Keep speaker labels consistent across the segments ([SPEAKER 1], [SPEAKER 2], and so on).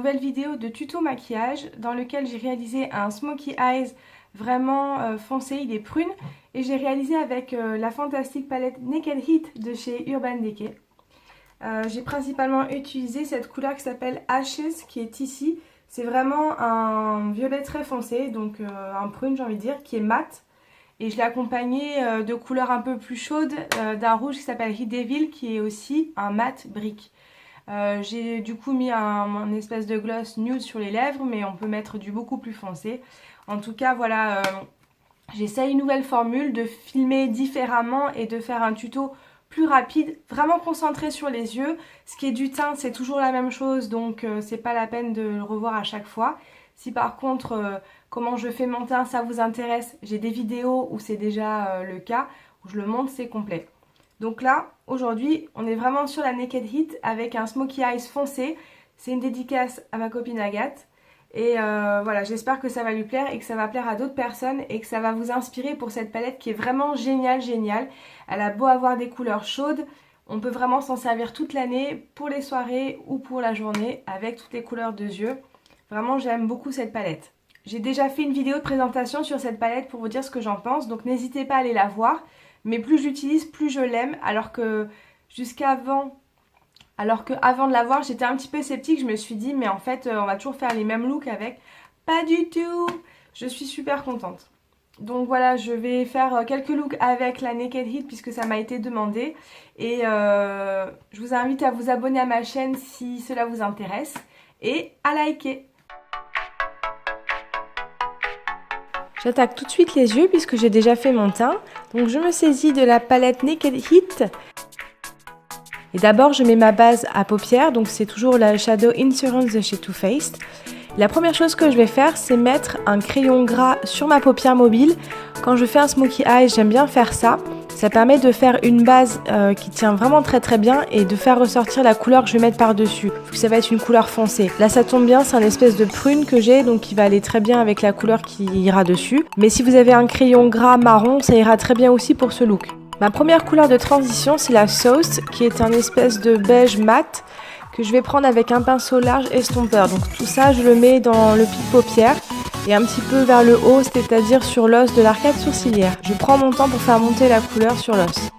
[SPEAKER 1] nouvelle vidéo de tuto maquillage dans lequel j'ai réalisé un smokey eyes vraiment foncé, il est prune, et j'ai réalisé avec la fantastique palette Naked Heat de chez Urban Decay. J'ai principalement utilisé cette couleur qui s'appelle Ashes qui est ici. C'est vraiment un violet très foncé, donc un prune j'ai envie de dire, qui est mat. Et je l'ai accompagné de couleurs un peu plus chaudes d'un rouge qui s'appelle Heat Devil qui est aussi un mat brique. J'ai du coup mis un espèce de gloss nude sur les lèvres, mais on peut mettre du beaucoup plus foncé. En tout cas voilà, j'essaye une nouvelle formule de filmer différemment et de faire un tuto plus rapide, vraiment concentré sur les yeux. Ce qui est du teint, c'est toujours la même chose, donc c'est pas la peine de le revoir à chaque fois. Si par contre comment je fais mon teint ça vous intéresse, j'ai des vidéos où c'est déjà le cas, où je le montre, c'est complet. Donc là, aujourd'hui, on est vraiment sur la Naked Heat avec un smokey eyes foncé. C'est une dédicace à ma copine Agathe. Et voilà, j'espère que ça va lui plaire et que ça va plaire à d'autres personnes et que ça va vous inspirer pour cette palette qui est vraiment géniale. Elle a beau avoir des couleurs chaudes, on peut vraiment s'en servir toute l'année pour les soirées ou pour la journée avec toutes les couleurs de yeux. Vraiment, j'aime beaucoup cette palette. J'ai déjà fait une vidéo de présentation sur cette palette pour vous dire ce que j'en pense, donc n'hésitez pas à aller la voir. Mais plus j'utilise, plus je l'aime, alors que avant de l'avoir, j'étais un petit peu sceptique. Je me suis dit, mais en fait, on va toujours faire les mêmes looks avec. Pas du tout. Je suis super contente. Donc voilà, je vais faire quelques looks avec la Naked Heat puisque ça m'a été demandé. Et je vous invite à vous abonner à ma chaîne si cela vous intéresse. Et à liker. J'attaque tout de suite les yeux puisque j'ai déjà fait mon teint. Donc je me saisis de la palette Naked Heat. Et d'abord je mets ma base à paupières, donc c'est toujours la Shadow Insurance de chez Too Faced. La première chose que je vais faire, c'est mettre un crayon gras sur ma paupière mobile. Quand je fais un smokey eye, j'aime bien faire ça. Ça permet de faire une base qui tient vraiment très bien et de faire ressortir la couleur que je vais mettre par-dessus. Ça va être une couleur foncée. Là ça tombe bien, c'est un espèce de prune que j'ai, donc qui va aller très bien avec la couleur qui ira dessus. Mais si vous avez un crayon gras marron, ça ira très bien aussi pour ce look. Ma première couleur de transition, c'est la Sauce, qui est un espèce de beige mat que je vais prendre avec un pinceau large estompeur. Donc tout ça, je le mets dans le pli de paupière et un petit peu vers le haut, c'est-à-dire sur l'os de l'arcade sourcilière. Je prends mon temps pour faire monter la couleur sur l'os.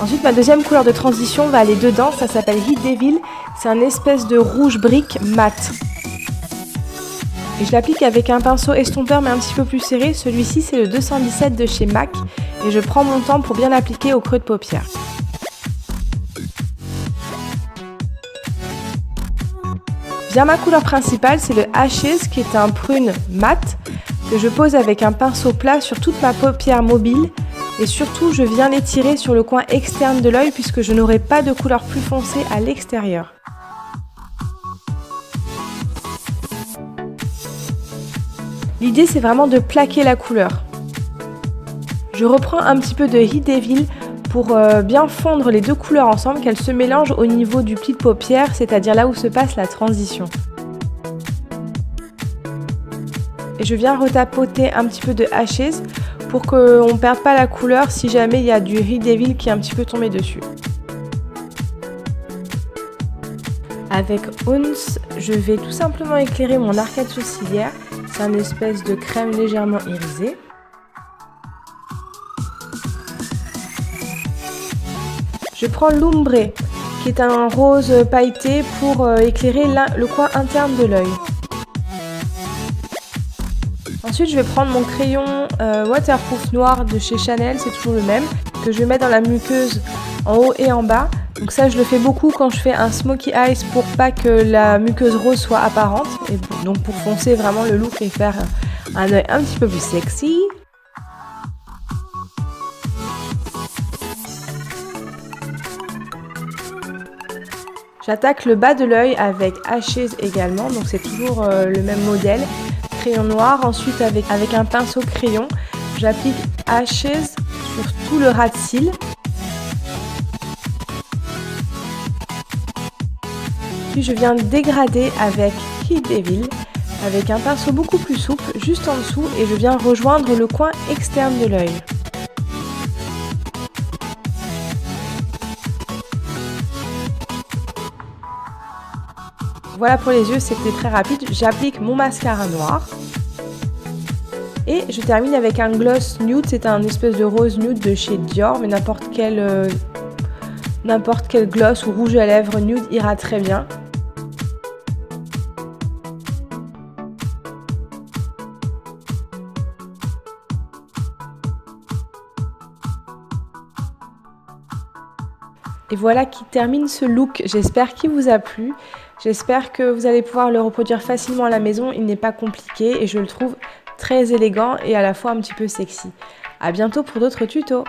[SPEAKER 1] Ensuite, ma deuxième couleur de transition va aller dedans, ça s'appelle Heat Devil. C'est un espèce de rouge brique mat. Et je l'applique avec un pinceau estompeur mais un petit peu plus serré. Celui-ci, c'est le 217 de chez MAC. Et je prends mon temps pour bien l'appliquer au creux de paupière. Vient ma couleur principale, c'est le Ashes qui est un prune mat que je pose avec un pinceau plat sur toute ma paupière mobile. Et surtout, je viens l'étirer sur le coin externe de l'œil puisque je n'aurai pas de couleur plus foncée à l'extérieur. L'idée, c'est vraiment de plaquer la couleur. Je reprends un petit peu de Heat Devil pour bien fondre les deux couleurs ensemble, qu'elles se mélangent au niveau du pli de paupière, c'est-à-dire là où se passe la transition. Et je viens retapoter un petit peu de Ashes pour qu'on ne perde pas la couleur si jamais il y a du Heat Devil qui est un petit peu tombé dessus. Avec Ounce, je vais tout simplement éclairer mon arcade sourcilière. C'est un espèce de crème légèrement irisée. Je prends l'Ombre, qui est un rose pailleté pour éclairer le coin interne de l'œil. Ensuite, je vais prendre mon crayon waterproof noir de chez Chanel, c'est toujours le même, que je vais mettre dans la muqueuse en haut et en bas. Donc ça, je le fais beaucoup quand je fais un smokey eyes pour pas que la muqueuse rose soit apparente. Et donc pour foncer vraiment le look et faire un œil un petit peu plus sexy. J'attaque le bas de l'œil avec Ashes également, donc c'est toujours le même modèle. Crayon noir, ensuite avec un pinceau crayon, j'applique Ashes sur tout le ras de cils. Puis je viens dégrader avec Heat Devil, avec un pinceau beaucoup plus souple, juste en dessous, et je viens rejoindre le coin externe de l'œil. voilà pour les yeux, c'était très rapide. J'applique mon mascara noir. Et je termine avec un gloss nude, c'est un espèce de rose nude de chez Dior, mais n'importe quel gloss ou rouge à lèvres nude ira très bien. Et voilà qui termine ce look, j'espère qu'il vous a plu, j'espère que vous allez pouvoir le reproduire facilement à la maison, il n'est pas compliqué et je le trouve très élégant et à la fois un petit peu sexy. A bientôt pour d'autres tutos.